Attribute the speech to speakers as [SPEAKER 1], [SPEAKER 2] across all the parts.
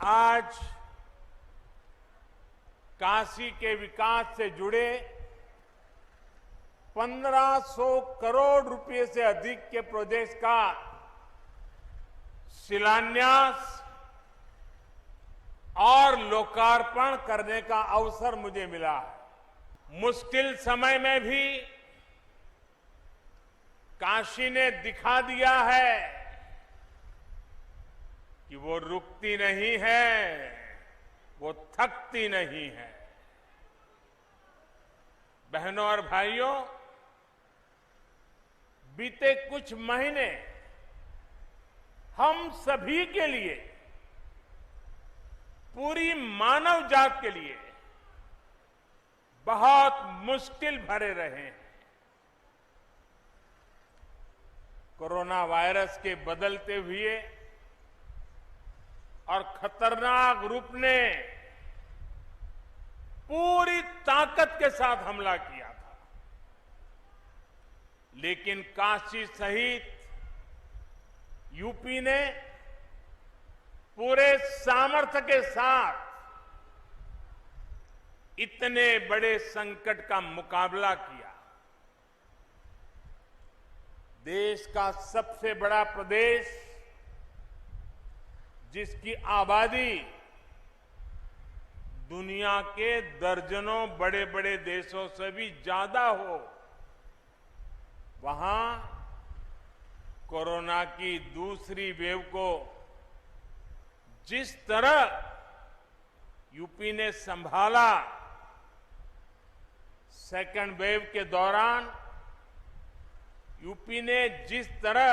[SPEAKER 1] आज काशी के विकास से जुड़े 1500 करोड़ रुपए से अधिक के प्रोजेक्ट का शिलान्यास और लोकार्पण करने का अवसर मुझे मिला है। मुश्किल समय में भी काशी ने दिखा दिया है कि वो रुकती नहीं है, वो थकती नहीं है। बहनों और भाइयों, बीते कुछ महीने हम सभी के लिए, पूरी मानव जात के लिए बहुत मुश्किल भरे रहे हैं। कोरोना वायरस के बदलते हुए और खतरनाक रूप ने पूरी ताकत के साथ हमला किया था, लेकिन काशी सहित यूपी ने पूरे सामर्थ्य के साथ इतने बड़े संकट का मुकाबला किया। देश का सबसे बड़ा प्रदेश, जिसकी आबादी दुनिया के दर्जनों बड़े बड़े देशों से भी ज्यादा हो, वहां कोरोना की दूसरी वेव को जिस तरह यूपी ने संभाला, सेकेंड वेव के दौरान यूपी ने जिस तरह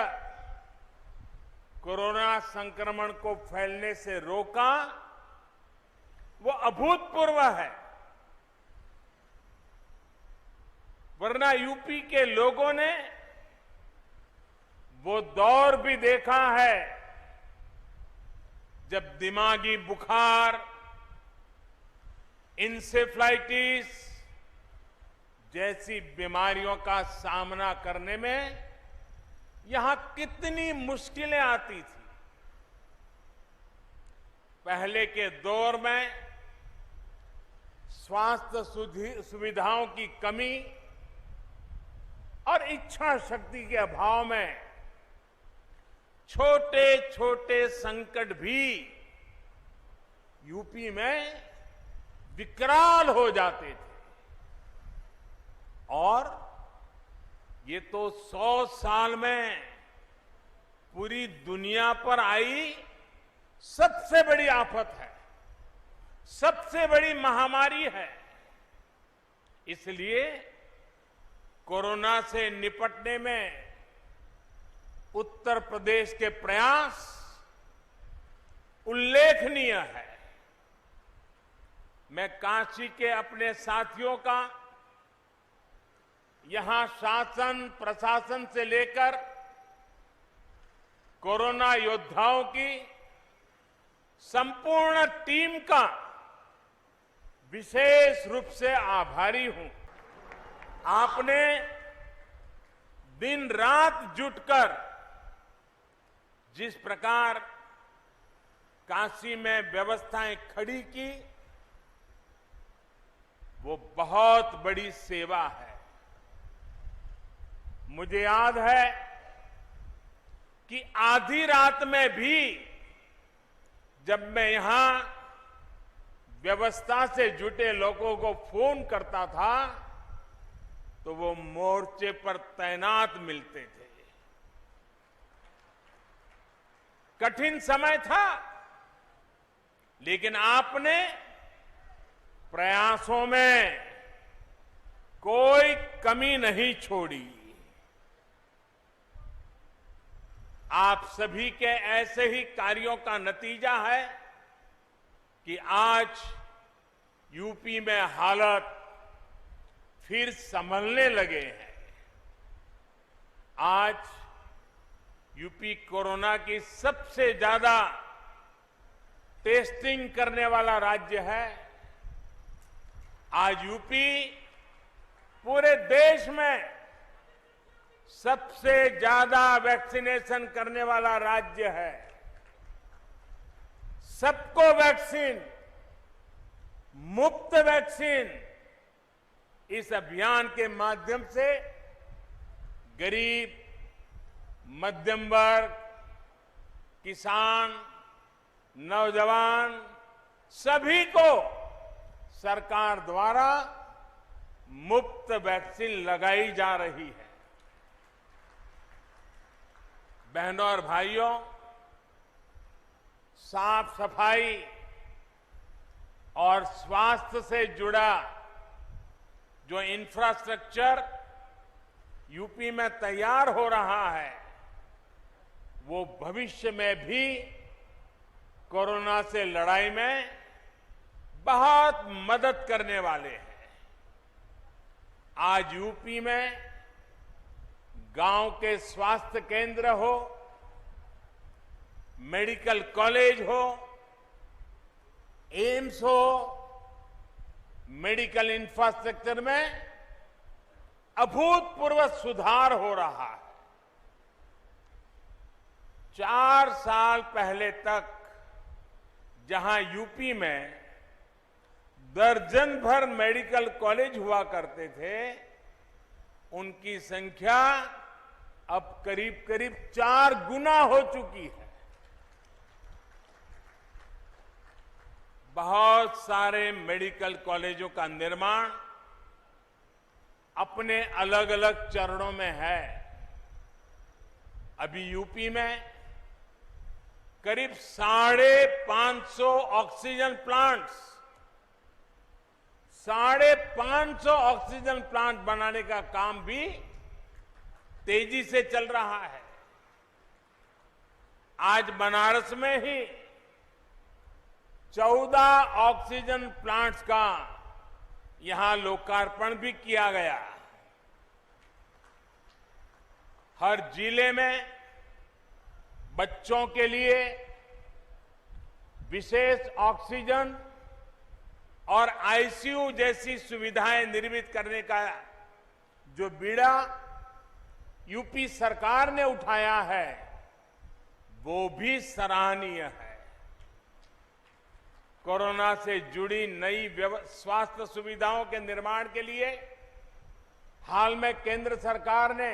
[SPEAKER 1] कोरोना संक्रमण को फैलने से रोका, वो अभूतपूर्व है। वरना यूपी के लोगों ने वो दौर भी देखा है जब दिमागी बुखार, इंसेफ्लाइटिस जैसी बीमारियों का सामना करने में यहां कितनी मुश्किलें आती थी। पहले के दौर में स्वास्थ्य सुविधाओं की कमी और इच्छा शक्ति के अभाव में छोटे छोटे संकट भी यूपी में विकराल हो जाते थे। और ये तो 100 साल में पूरी दुनिया पर आई सबसे बड़ी आफत है, सबसे बड़ी महामारी है। इसलिए कोरोना से निपटने में उत्तर प्रदेश के प्रयास उल्लेखनीय है। मैं काशी के अपने साथियों का, यहां शासन प्रशासन से लेकर कोरोना योद्धाओं की संपूर्ण टीम का विशेष रूप से आभारी हूं। आपने दिन रात जुटकर जिस प्रकार काशी में व्यवस्थाएं खड़ी की, वो बहुत बड़ी सेवा है। मुझे याद है कि आधी रात में भी जब मैं यहां व्यवस्था से जुटे लोगों को फोन करता था तो वो मोर्चे पर तैनात मिलते थे। कठिन समय था, लेकिन आपने प्रयासों में कोई कमी नहीं छोड़ी। आप सभी के ऐसे ही कार्यों का नतीजा है कि आज यूपी में हालत फिर संभलने लगे हैं। आज यूपी कोरोना की सबसे ज्यादा टेस्टिंग करने वाला राज्य है। आज यूपी पूरे देश में सबसे ज्यादा वैक्सीनेशन करने वाला राज्य है। सबको वैक्सीन, मुफ्त वैक्सीन, इस अभियान के माध्यम से गरीब, मध्यम वर्ग, किसान, नौजवान सभी को सरकार द्वारा मुफ्त वैक्सीन लगाई जा रही है। बहनों और भाइयों, साफ सफाई और स्वास्थ्य से जुड़ा जो इंफ्रास्ट्रक्चर यूपी में तैयार हो रहा है, वो भविष्य में भी कोरोना से लड़ाई में बहुत मदद करने वाले हैं। आज यूपी में गांव के स्वास्थ्य केंद्र हो, मेडिकल कॉलेज हो, एम्स हो, मेडिकल इंफ्रास्ट्रक्चर में अभूतपूर्व सुधार हो रहा है। 4 साल पहले तक जहां यूपी में दर्जन भर मेडिकल कॉलेज हुआ करते थे, उनकी संख्या अब करीब करीब 4 गुना हो चुकी है। बहुत सारे मेडिकल कॉलेजों का निर्माण अपने अलग अलग चरणों में है। अभी यूपी में करीब 550 ऑक्सीजन प्लांट्स, 550 ऑक्सीजन प्लांट बनाने का काम भी तेजी से चल रहा है। आज बनारस में ही 14 ऑक्सीजन प्लांट्स का यहां लोकार्पण भी किया गया। हर जिले में बच्चों के लिए विशेष ऑक्सीजन और आईसीयू जैसी सुविधाएं निर्मित करने का जो बीड़ा यूपी सरकार ने उठाया है, वो भी सराहनीय है। कोरोना से जुड़ी नई स्वास्थ्य सुविधाओं के निर्माण के लिए हाल में केंद्र सरकार ने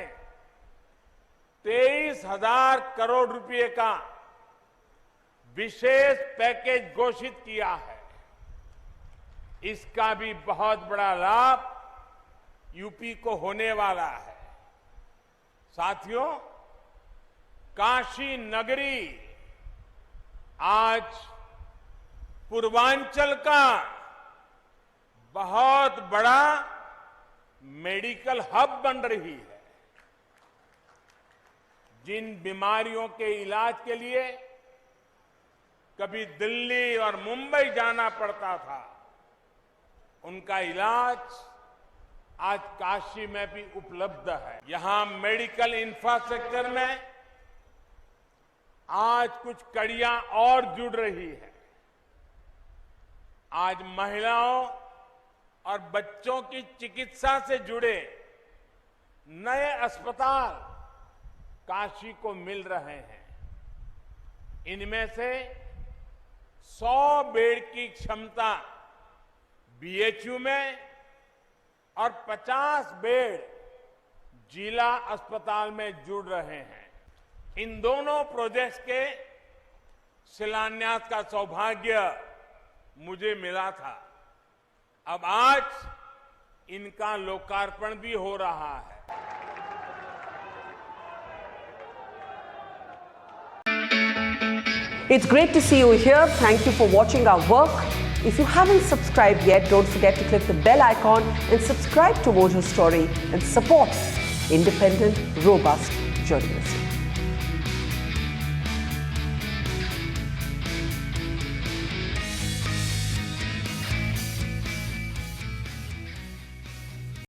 [SPEAKER 1] 23,000 करोड़ रुपए का विशेष पैकेज घोषित किया है। इसका भी बहुत बड़ा लाभ यूपी को होने वाला है। साथियों, काशी नगरी आज पूर्वांचल का बहुत बड़ा मेडिकल हब बन रही है। जिन बीमारियों के इलाज के लिए कभी दिल्ली और मुंबई जाना पड़ता था, उनका इलाज आज काशी में भी उपलब्ध है। यहां मेडिकल इंफ्रास्ट्रक्चर में आज कुछ कड़ियां और जुड़ रही है। आज महिलाओं और बच्चों की चिकित्सा से जुड़े नए अस्पताल काशी को मिल रहे हैं। इनमें से 100 बेड की क्षमता बीएचयू में और 50 बेड जिला अस्पताल में जुड़ रहे हैं। इन दोनों प्रोजेक्ट्स के शिलान्यास का सौभाग्य मुझे मिला था। अब आज इनका लोकार्पण भी हो रहा है।
[SPEAKER 2] It's great to see you here. Thank you for watching our work. If you haven't subscribed yet, don't forget to click the bell icon and subscribe to Mojo Story and support independent, robust journalism.